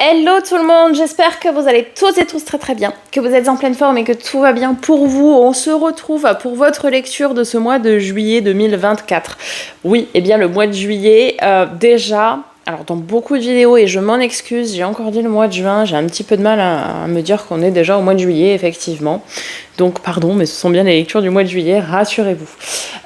Hello tout le monde, j'espère que vous allez toutes et tous très très bien, que vous êtes en pleine forme et que tout va bien pour vous. On se retrouve pour votre lecture de ce mois de juillet 2024. Oui, eh bien le mois de juillet, déjà, alors dans beaucoup de vidéos, et je m'en excuse, j'ai encore dit le mois de juin, j'ai un petit peu de mal à me dire qu'on est déjà au mois de juillet, effectivement. Donc pardon, mais ce sont bien les lectures du mois de juillet, rassurez-vous.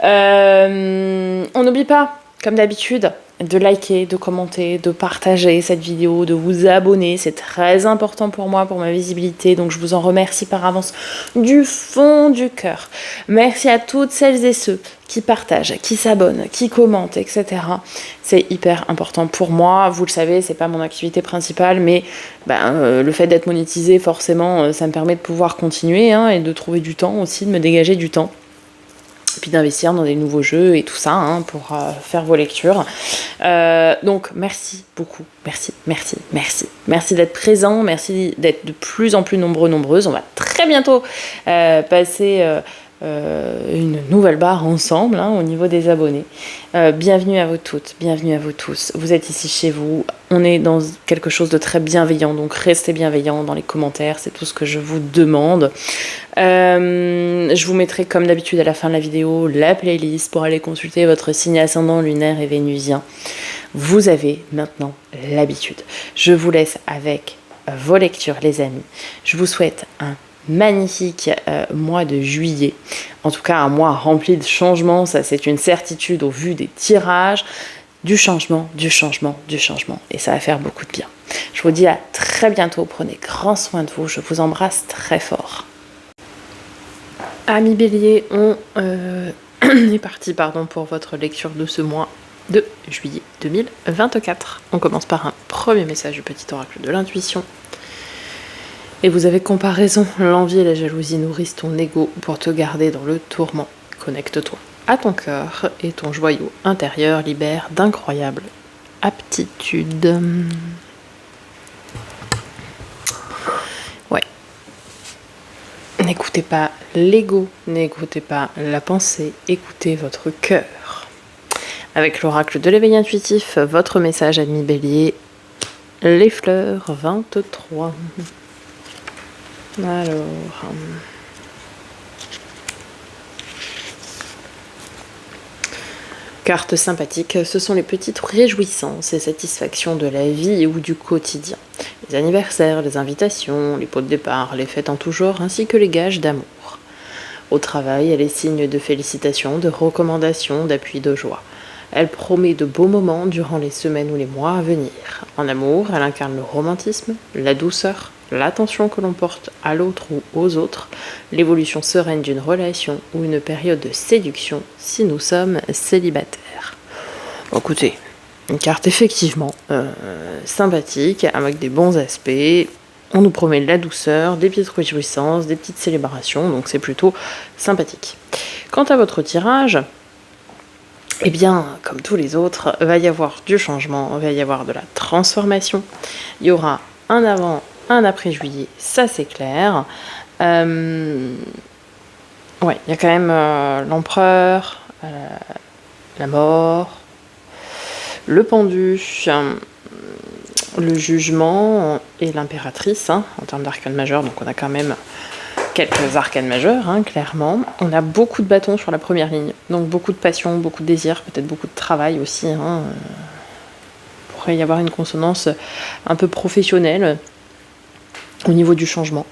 On n'oublie pas, comme d'habitude, de liker, de commenter, de partager cette vidéo, de vous abonner. C'est très important pour moi, pour ma visibilité. Donc je vous en remercie par avance du fond du cœur. Merci à toutes celles et ceux qui partagent, qui s'abonnent, qui commentent, etc. C'est hyper important pour moi. Vous le savez, c'est pas mon activité principale, mais le fait d'être monétisé, forcément, ça me permet de pouvoir continuer et de trouver du temps aussi, de me dégager du temps. Et puis d'investir dans des nouveaux jeux et tout ça pour faire vos lectures. Donc merci beaucoup, merci d'être présent, merci d'être de plus en plus nombreuses. On va très bientôt passer une nouvelle barre ensemble au niveau des abonnés. Bienvenue à vous toutes, bienvenue à vous tous. Vous êtes ici chez vous, on est dans quelque chose de très bienveillant, donc restez bienveillants dans les commentaires, c'est tout ce que je vous demande. Je vous mettrai comme d'habitude à la fin de la vidéo la playlist pour aller consulter votre signe ascendant lunaire et vénusien. Vous avez maintenant l'habitude. Je vous laisse avec vos lectures les amis. Je vous souhaite un magnifique mois de juillet, en tout cas un mois rempli de changements, ça c'est une certitude au vu des tirages, du changement, et ça va faire beaucoup de bien. Je vous dis à très bientôt, prenez grand soin de vous, je vous embrasse très fort. Amis Bélier, on est parti pour votre lecture de ce mois de juillet 2024. On commence par un premier message du petit oracle de l'intuition. Et vous avez comparaison, l'envie et la jalousie nourrissent ton ego pour te garder dans le tourment. Connecte-toi à ton cœur et ton joyau intérieur libère d'incroyables aptitudes. Ouais. N'écoutez pas l'ego, n'écoutez pas la pensée, écoutez votre cœur. Avec l'oracle de l'éveil intuitif, votre message ami Bélier, les fleurs 23. Alors, carte sympathique, ce sont les petites réjouissances et satisfactions de la vie ou du quotidien. Les anniversaires, les invitations, les pots de départ, les fêtes en tout genre, ainsi que les gages d'amour. Au travail, elle est signe de félicitations, de recommandations, d'appui, de joie. Elle promet de beaux moments durant les semaines ou les mois à venir. En amour, elle incarne le romantisme, la douceur, l'attention que l'on porte à l'autre ou aux autres, l'évolution sereine d'une relation ou une période de séduction si nous sommes célibataires. Bon, écoutez, une carte effectivement sympathique, avec des bons aspects. On nous promet de la douceur, des petites réjouissances, des petites célébrations, donc c'est plutôt sympathique. Quant à votre tirage, eh bien, comme tous les autres, va y avoir du changement, va y avoir de la transformation. Il y aura un avant, un après juillet, ça c'est clair. Ouais, il y a quand même l'empereur, la mort, le pendu, le jugement et l'impératrice, en termes d'arcane majeur, donc on a quand même quelques arcanes majeures, clairement. On a beaucoup de bâtons sur la première ligne, donc beaucoup de passion, beaucoup de désir, peut-être beaucoup de travail aussi. Il pourrait y avoir une consonance un peu professionnelle au niveau du changement.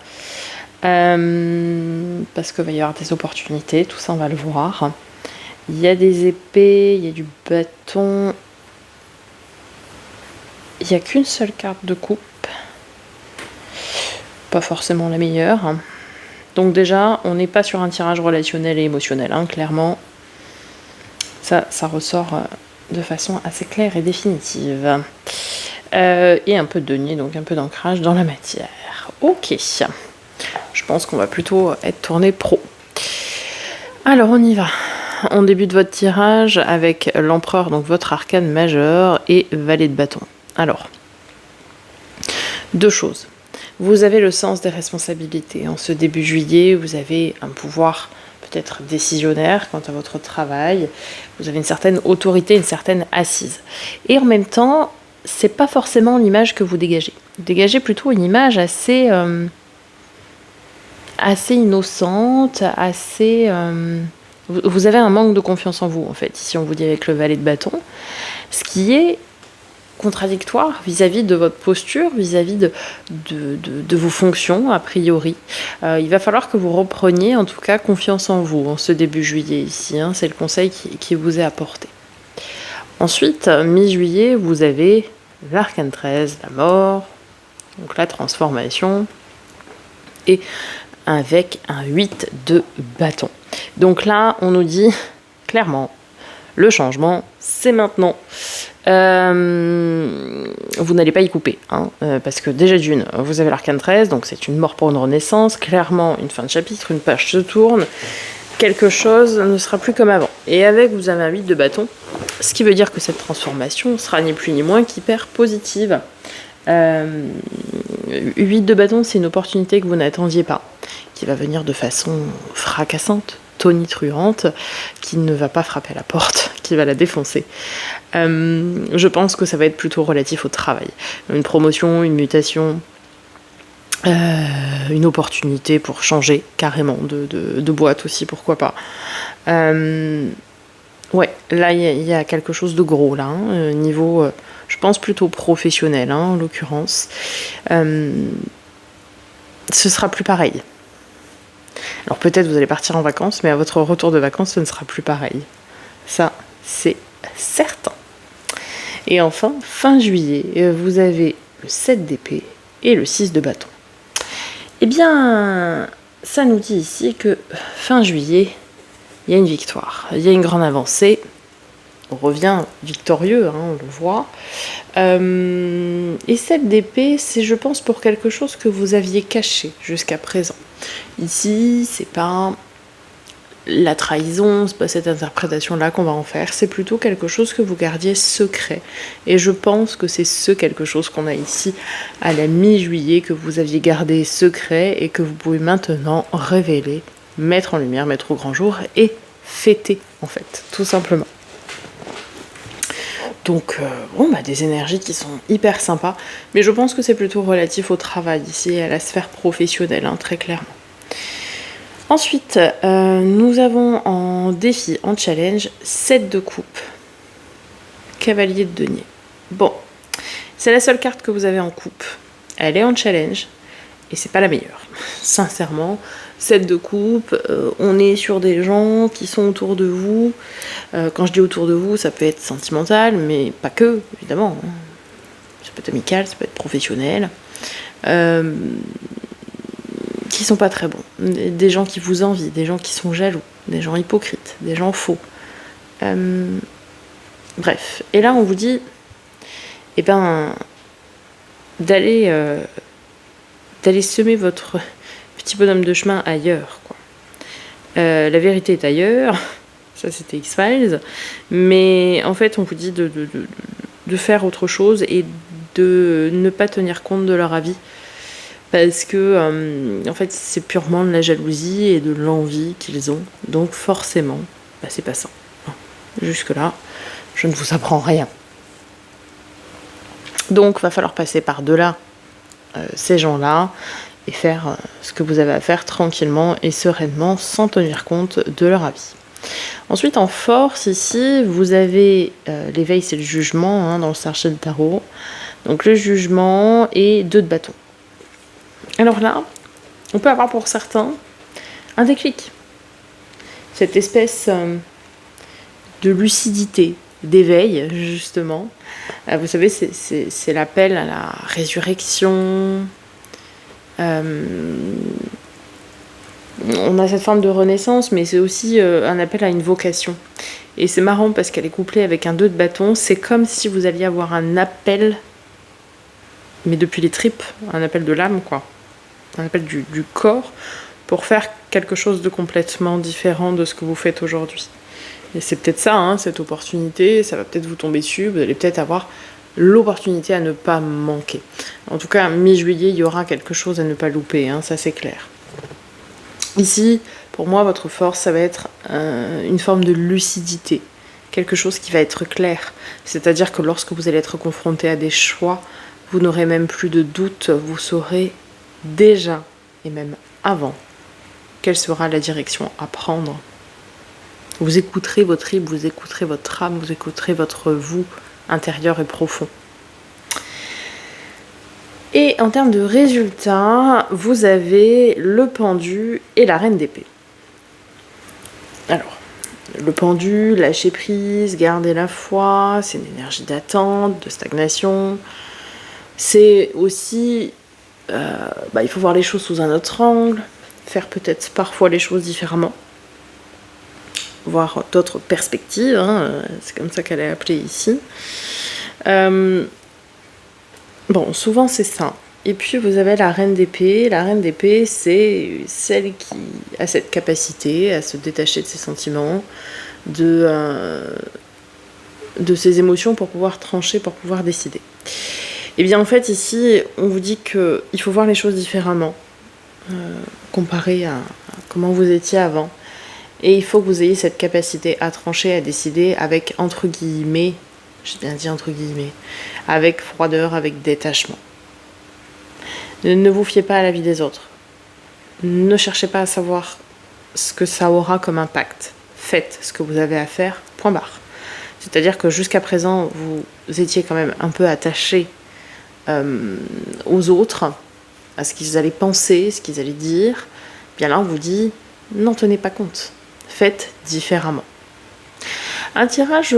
Parce qu'il va y avoir des opportunités, tout ça on va le voir. Il y a des épées, il y a du bâton. Il n'y a qu'une seule carte de coupe. Pas forcément la meilleure. Donc déjà, on n'est pas sur un tirage relationnel et émotionnel, clairement. Ça ressort de façon assez claire et définitive. Et un peu de denier, donc un peu d'ancrage dans la matière. Ok. Je pense qu'on va plutôt être tourné pro. Alors, on y va. On débute votre tirage avec l'empereur, donc votre arcane majeur, et valet de bâton. Alors, deux choses. Vous avez le sens des responsabilités. En ce début juillet, vous avez un pouvoir peut-être décisionnaire quant à votre travail. Vous avez une certaine autorité, une certaine assise. Et en même temps, c'est pas forcément l'image que vous dégagez. Vous dégagez plutôt une image assez innocente, assez... vous avez un manque de confiance en vous, en fait, si on vous dit avec le valet de bâton, ce qui est contradictoire vis-à-vis de votre posture, vis-à-vis de vos fonctions, a priori. Il va falloir que vous repreniez, en tout cas, confiance en vous en ce début juillet, ici. C'est le conseil qui vous est apporté. Ensuite, mi-juillet, vous avez l'arcane 13, la mort, donc la transformation, et avec un 8 de bâton. Donc là, on nous dit clairement, le changement, c'est maintenant. Vous n'allez pas y couper, parce que déjà d'une, vous avez l'arcane 13, donc c'est une mort pour une renaissance, clairement une fin de chapitre, une page se tourne, quelque chose ne sera plus comme avant. Et avec, vous avez un 8 de bâton, ce qui veut dire que cette transformation sera ni plus ni moins qu'hyper positive. 8 de bâton, c'est une opportunité que vous n'attendiez pas, qui va venir de façon fracassante, tonitruante, qui ne va pas frapper à la porte, qui va la défoncer. Je pense que ça va être plutôt relatif au travail. Une promotion, une mutation, une opportunité pour changer carrément de boîte aussi, pourquoi pas. Ouais, là il y a quelque chose de gros là, niveau, je pense plutôt professionnel en l'occurrence. Ce sera plus pareil. Alors peut-être vous allez partir en vacances, mais à votre retour de vacances, ce ne sera plus pareil. Ça, c'est certain. Et enfin, fin juillet, vous avez le 7 d'épée et le 6 de bâton. Eh bien, ça nous dit ici que fin juillet, il y a une victoire, il y a une grande avancée. On revient victorieux, on le voit. Et 7 d'épée, c'est, je pense, pour quelque chose que vous aviez caché jusqu'à présent. Ici, c'est pas la trahison, c'est pas cette interprétation-là qu'on va en faire, c'est plutôt quelque chose que vous gardiez secret. Et je pense que c'est ce quelque chose qu'on a ici à la mi-juillet, que vous aviez gardé secret et que vous pouvez maintenant révéler, mettre en lumière, mettre au grand jour et fêter, en fait, tout simplement. Donc, des énergies qui sont hyper sympas, mais je pense que c'est plutôt relatif au travail ici, à la sphère professionnelle, très clairement. Ensuite, nous avons en défi, en challenge, 7 de coupe, cavalier de denier. Bon, c'est la seule carte que vous avez en coupe. Elle est en challenge, et c'est pas la meilleure. Sincèrement, 7 de coupe, on est sur des gens qui sont autour de vous. Quand je dis autour de vous, ça peut être sentimental, mais pas que, évidemment. Ça peut être amical, ça peut être professionnel. Qui sont pas très bons. Des gens qui vous envient, des gens qui sont jaloux, des gens hypocrites, des gens faux. Bref. Et là, on vous dit, d'aller semer votre petit bonhomme de chemin ailleurs, quoi. La vérité est ailleurs. Ça, c'était X-Files. Mais en fait, on vous dit de faire autre chose et de ne pas tenir compte de leur avis. Parce que, en fait, c'est purement de la jalousie et de l'envie qu'ils ont. Donc, forcément, c'est pas ça. Jusque-là, je ne vous apprends rien. Donc, va falloir passer par-delà ces gens-là et faire ce que vous avez à faire tranquillement et sereinement, sans tenir compte de leur avis. Ensuite, en force, ici, vous avez l'éveil, c'est le jugement, dans le Sarchet de Tarot. Donc, le jugement et 2 de bâton. Alors là, on peut avoir pour certains un déclic. Cette espèce de lucidité, d'éveil, justement. Vous savez, c'est l'appel à la résurrection. On a cette forme de renaissance, mais c'est aussi un appel à une vocation. Et c'est marrant parce qu'elle est couplée avec un 2 de bâton. C'est comme si vous alliez avoir un appel, mais depuis les tripes, un appel de l'âme, quoi. Un appel du corps pour faire quelque chose de complètement différent de ce que vous faites aujourd'hui. Et c'est peut-être ça, cette opportunité, ça va peut-être vous tomber dessus, vous allez peut-être avoir l'opportunité à ne pas manquer. En tout cas, mi-juillet, il y aura quelque chose à ne pas louper, ça c'est clair. Ici, pour moi, votre force, ça va être une forme de lucidité quelque chose qui va être clair. C'est-à-dire que lorsque vous allez être confronté à des choix, vous n'aurez même plus de doute, vous saurez déjà, et même avant, quelle sera la direction à prendre. Vous écouterez votre tripes, vous écouterez votre âme, vous écouterez votre vous intérieur et profond. Et en termes de résultats, vous avez le pendu et la reine d'épée. Alors, le pendu, lâcher prise, garder la foi, c'est une énergie d'attente, de stagnation. C'est aussi, il faut voir les choses sous un autre angle, faire peut-être parfois les choses différemment, voir d'autres perspectives, hein, c'est comme ça qu'elle est appelée ici. Souvent c'est ça. Et puis vous avez la reine d'épée. La reine d'épée, c'est celle qui a cette capacité à se détacher de ses sentiments, de ses émotions pour pouvoir trancher, pour pouvoir décider. Et bien en fait ici, on vous dit qu'il faut voir les choses différemment, comparé à comment vous étiez avant. Et il faut que vous ayez cette capacité à trancher, à décider avec, entre guillemets, j'ai bien dit entre guillemets, avec froideur, avec détachement. Ne vous fiez pas à la vie des autres. Ne cherchez pas à savoir ce que ça aura comme impact. Faites ce que vous avez à faire, point barre. C'est-à-dire que jusqu'à présent, vous étiez quand même un peu attaché aux autres, à ce qu'ils allaient penser, ce qu'ils allaient dire. Bien là, on vous dit, n'en tenez pas compte. Faites différemment. Un tirage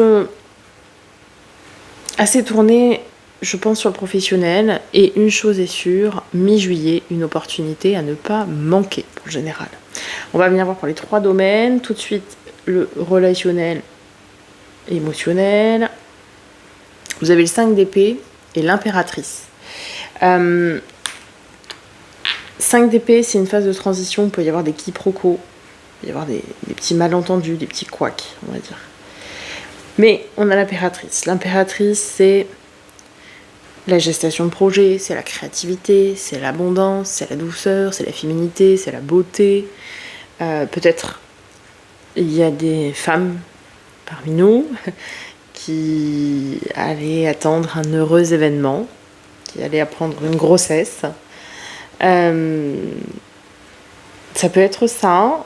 assez tourné, je pense, sur le professionnel. Et une chose est sûre, mi-juillet, une opportunité à ne pas manquer, en général. On va venir voir pour les 3 domaines. Tout de suite, le relationnel, émotionnel. Vous avez le 5 d'épée et l'impératrice. 5 d'épée, c'est une phase de transition. Il peut y avoir des quiproquos. Il peut y avoir des petits malentendus, des petits couacs, on va dire. Mais on a l'impératrice. L'impératrice, c'est la gestation de projet, c'est la créativité, c'est l'abondance, c'est la douceur, c'est la féminité, c'est la beauté. Peut-être il y a des femmes parmi nous qui allaient attendre un heureux événement, qui allaient apprendre une grossesse. Ça peut être ça.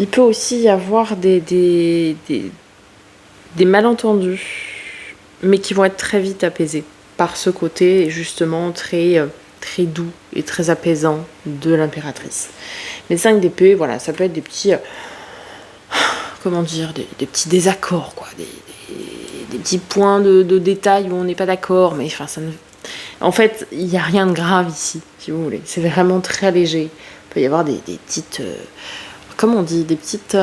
Il peut aussi y avoir des malentendus, mais qui vont être très vite apaisés par ce côté justement très doux et très apaisant de l'impératrice. Les 5 d'épée, voilà, ça peut être des petits, des petits désaccords, quoi, des petits points de détail où on n'est pas d'accord, mais enfin, en fait, il n'y a rien de grave ici, si vous voulez. C'est vraiment très léger. Il peut y avoir des petites... comment on dit, des petites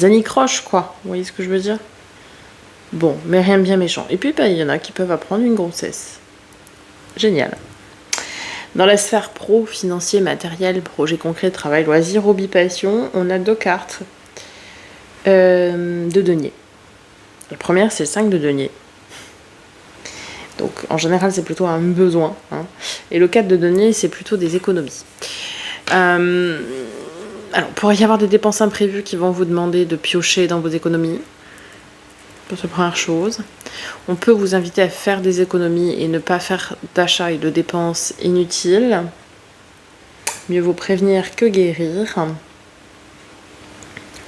anicroches, quoi. Vous voyez ce que je veux dire? Bon, mais rien de bien méchant. Et puis, il y en a qui peuvent apprendre une grossesse. Génial. Dans la sphère pro, financier, matériel, projet concret, travail, loisir, hobby, passion, on a 2 cartes de denier. La première, c'est le 5 de denier. Donc, en général, c'est plutôt un besoin. Hein. Et le 4 de denier, c'est plutôt des économies. Alors, il pourrait y avoir des dépenses imprévues qui vont vous demander de piocher dans vos économies. C'est la première chose. On peut vous inviter à faire des économies et ne pas faire d'achats et de dépenses inutiles. Mieux vaut prévenir que guérir.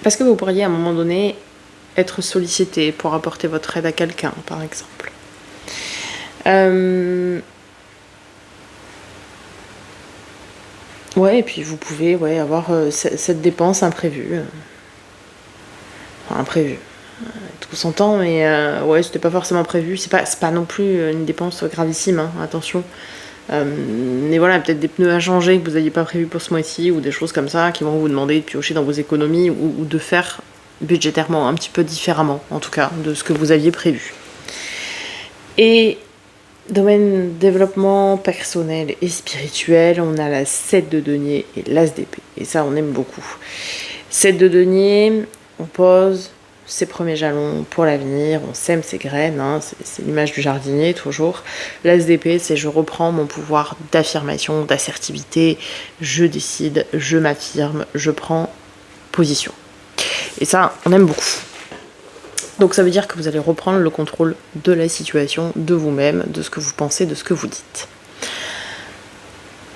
Parce que vous pourriez, à un moment donné, être sollicité pour apporter votre aide à quelqu'un, par exemple. Ouais, et puis vous pouvez avoir cette dépense imprévue. Enfin, imprévue. Tout s'entend, mais c'était pas forcément prévu. C'est pas non plus une dépense gravissime, hein, attention. Mais voilà, peut-être des pneus à changer que vous n'aviez pas prévu pour ce mois-ci, ou des choses comme ça qui vont vous demander de piocher dans vos économies, ou de faire budgétairement un petit peu différemment, en tout cas, de ce que vous aviez prévu. Et domaine développement personnel et spirituel, on a la 7 de denier et l'as d'épée. Et ça, on aime beaucoup. 7 de denier, on pose, ses premiers jalons pour l'avenir, on sème ses graines, hein, c'est l'image du jardinier toujours. L'ASDP, c'est je reprends mon pouvoir d'affirmation, d'assertivité, je décide, je m'affirme, je prends position. Et ça, on aime beaucoup. Donc ça veut dire que vous allez reprendre le contrôle de la situation, de vous-même, de ce que vous pensez, de ce que vous dites.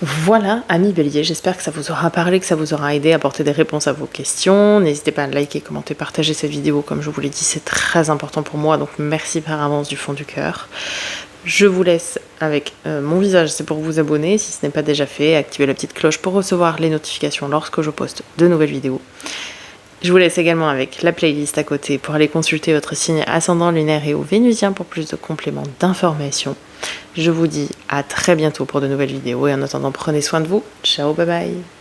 Voilà, amis Bélier, j'espère que ça vous aura parlé, que ça vous aura aidé à apporter des réponses à vos questions. N'hésitez pas à liker, commenter, partager cette vidéo, comme je vous l'ai dit, c'est très important pour moi, donc merci par avance du fond du cœur. Je vous laisse avec mon visage, c'est pour vous abonner, si ce n'est pas déjà fait, activez la petite cloche pour recevoir les notifications lorsque je poste de nouvelles vidéos. Je vous laisse également avec la playlist à côté pour aller consulter votre signe ascendant, lunaire et ou vénusien pour plus de compléments d'informations. Je vous dis à très bientôt pour de nouvelles vidéos et en attendant, prenez soin de vous. Ciao, bye bye.